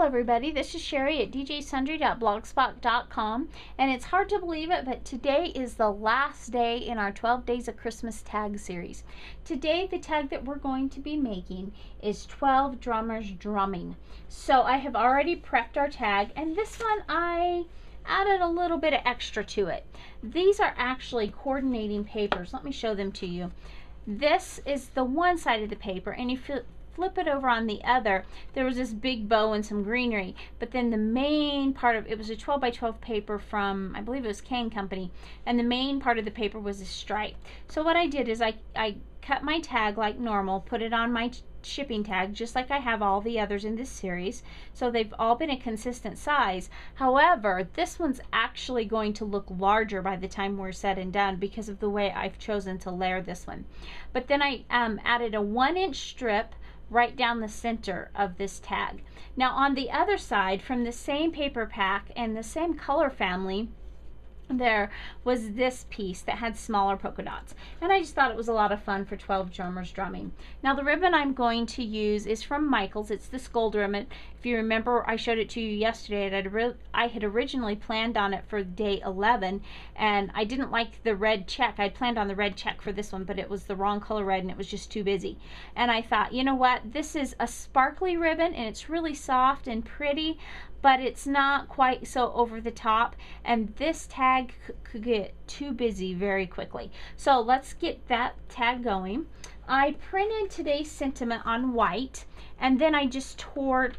everybody, this is Sherry at djsundry.blogspot.com, and it's hard to believe it, but today is the last day in our 12 Days of Christmas tag series. Today the tag that we're going to be making is 12 Drummers Drumming. So I have already prepped our tag, and this one I added a little bit of extra to it. These are actually coordinating papers. Let me show them to you. This is the one side of the paper, and you flip it over on the other, there was this big bow and some greenery, but then the main part of it was a 12 by 12 paper from, I believe it was Kane Company, and the main part of the paper was a stripe. So what I did is I cut my tag like normal, put it on my shipping tag just like I have all the others in this series, so they've all been a consistent size. However, this one's actually going to look larger by the time we're said and done because of the way I've chosen to layer this one. But then I added a 1-inch strip right down the center of this tag. Now on the other side, from the same paper pack and the same color family, there was this piece that had smaller polka dots, and I just thought it was a lot of fun for 12 Drummers Drumming. Now the ribbon I'm going to use is from Michaels. It's this gold ribbon. If you remember, I showed it to you yesterday. I had originally planned on it for day 11, and I didn't like the red check. I'd planned on the red check for this one, but it was the wrong color red and it was just too busy. And I thought, you know what, this is a sparkly ribbon and it's really soft and pretty, but it's not quite so over the top, and this tag could get too busy very quickly. So let's get that tag going. I printed today's sentiment on white, and then I just tore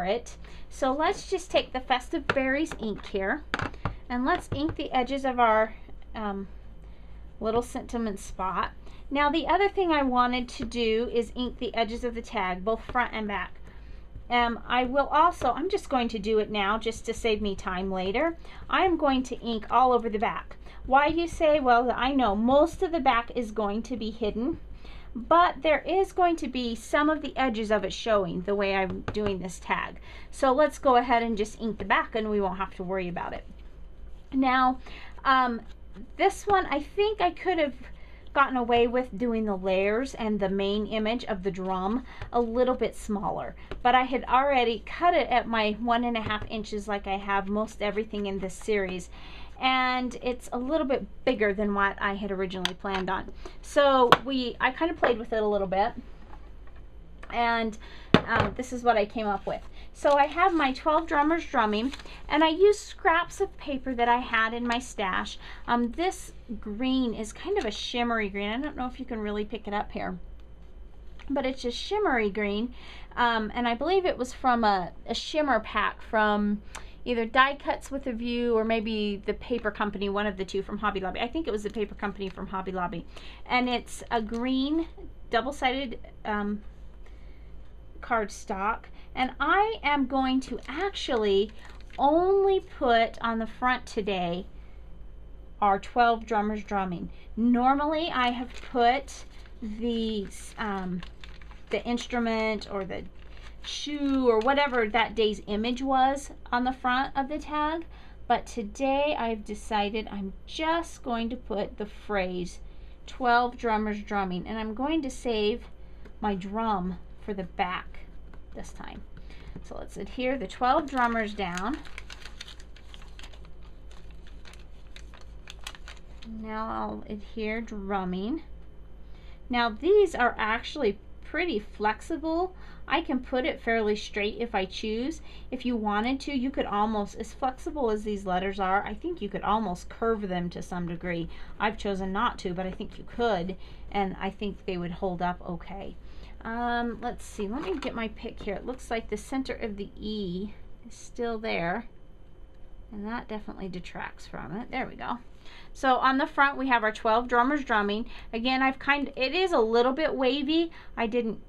it. So let's just take the Festive Berries ink here, and let's ink the edges of our little sentiment spot. Now the other thing I wanted to do is ink the edges of the tag, both front and back. I will also, I'm just going to do it now just to save me time later. I'm going to ink all over the back. Why, you say? Well, I know most of the back is going to be hidden, but there is going to be some of the edges of it showing the way I'm doing this tag. So let's go ahead and just ink the back and we won't have to worry about it. Now, this one, I think I could have gotten away with doing the layers and the main image of the drum a little bit smaller, but I had already cut it at my 1.5 inches like I have most everything in this series, and it's a little bit bigger than what I had originally planned on. So I kind of played with it a little bit, and this is what I came up with. So I have my 12 Drummers Drumming, and I used scraps of paper that I had in my stash. This green is kind of a shimmery green. I don't know if you can really pick it up here, but it's a shimmery green, and I believe it was from a shimmer pack from either Die Cuts with a View or maybe the paper company, one of the two from Hobby Lobby. I think it was the paper company from Hobby Lobby, and it's a green double-sided cardstock, and I am going to actually only put on the front today our 12 Drummers Drumming. Normally I have put the instrument or the shoe or whatever that day's image was on the front of the tag, but today I've decided I'm just going to put the phrase 12 Drummers Drumming, and I'm going to save my drum for the back this time. So let's adhere the 12 drummers down. Now I'll adhere drumming. Now these are actually pretty flexible. I can put it fairly straight if I choose. If you wanted to, you could almost, as flexible as these letters are, I think you could almost curve them to some degree. I've chosen not to, but I think you could, and I think they would hold up okay. Let's see, let me get my pick here. It looks like the center of the E is still there, and that definitely detracts from it. There we go. So on the front we have our 12 Drummers Drumming. Again, it is a little bit wavy. I didn't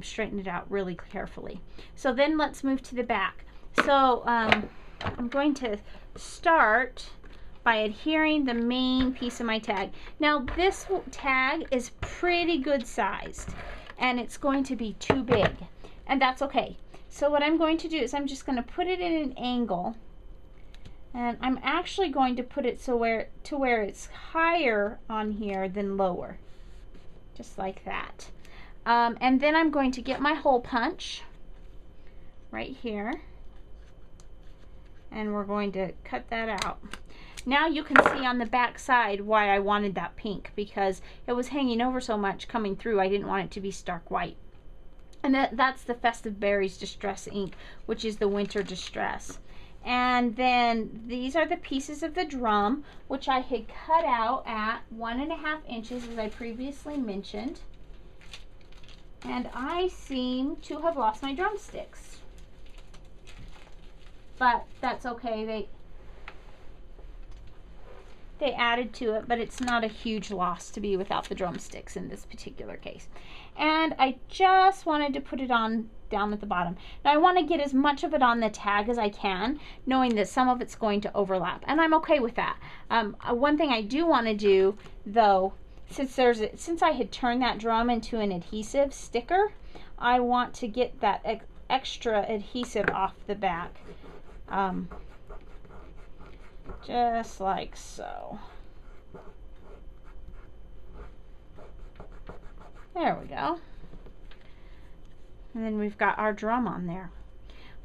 straighten it out really carefully. So then let's move to the back. So I'm going to start by adhering the main piece of my tag. Now this tag is pretty good sized, and it's going to be too big, and that's okay. So what I'm going to do is I'm just going to put it in an angle, and I'm actually going to put it so where it's higher on here than lower, just like that. And then I'm going to get my hole punch, right here. And we're going to cut that out. Now you can see on the back side why I wanted that pink, because it was hanging over so much coming through. I didn't want it to be stark white. And that's the Festive Berries Distress ink, which is the Winter Distress. And then these are the pieces of the drum, which I had cut out at 1.5 inches, as I previously mentioned. And I seem to have lost my drumsticks. But that's okay. They added to it, but it's not a huge loss to be without the drumsticks in this particular case. And I just wanted to put it on down at the bottom. Now I want to get as much of it on the tag as I can, knowing that some of it's going to overlap, and I'm okay with that. One thing I do want to do, though, since I had turned that drum into an adhesive sticker, I want to get that extra adhesive off the back. Just like so. There we go. And then we've got our drum on there.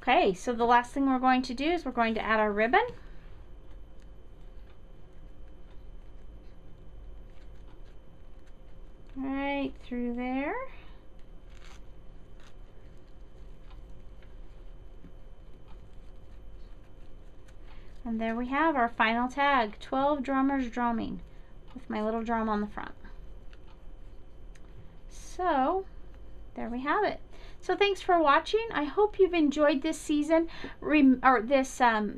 Okay, so the last thing we're going to do is we're going to add our ribbon. Right through there. And there we have our final tag, 12 drummers drumming, with my little drum on the front. So there we have it. So thanks for watching. I hope you've enjoyed this season,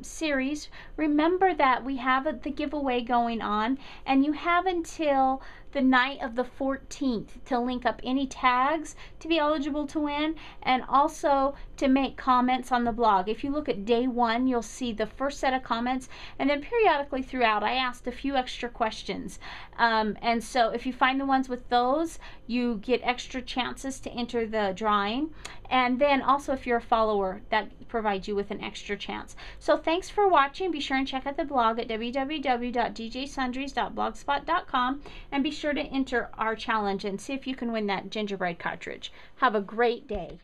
series. Remember that we have the giveaway going on, and you have until the night of the 14th to link up any tags to be eligible to win, and also to make comments on the blog. If you look at day 1, you'll see the first set of comments, and then periodically throughout I asked a few extra questions, and so if you find the ones with those, you get extra chances to enter the drawing. And then also, if you're a follower, that provides you with an extra chance. So thanks for watching. Be sure and check out the blog at www.djsundries.blogspot.com, and be sure to enter our challenge and see if you can win that gingerbread cartridge. Have a great day.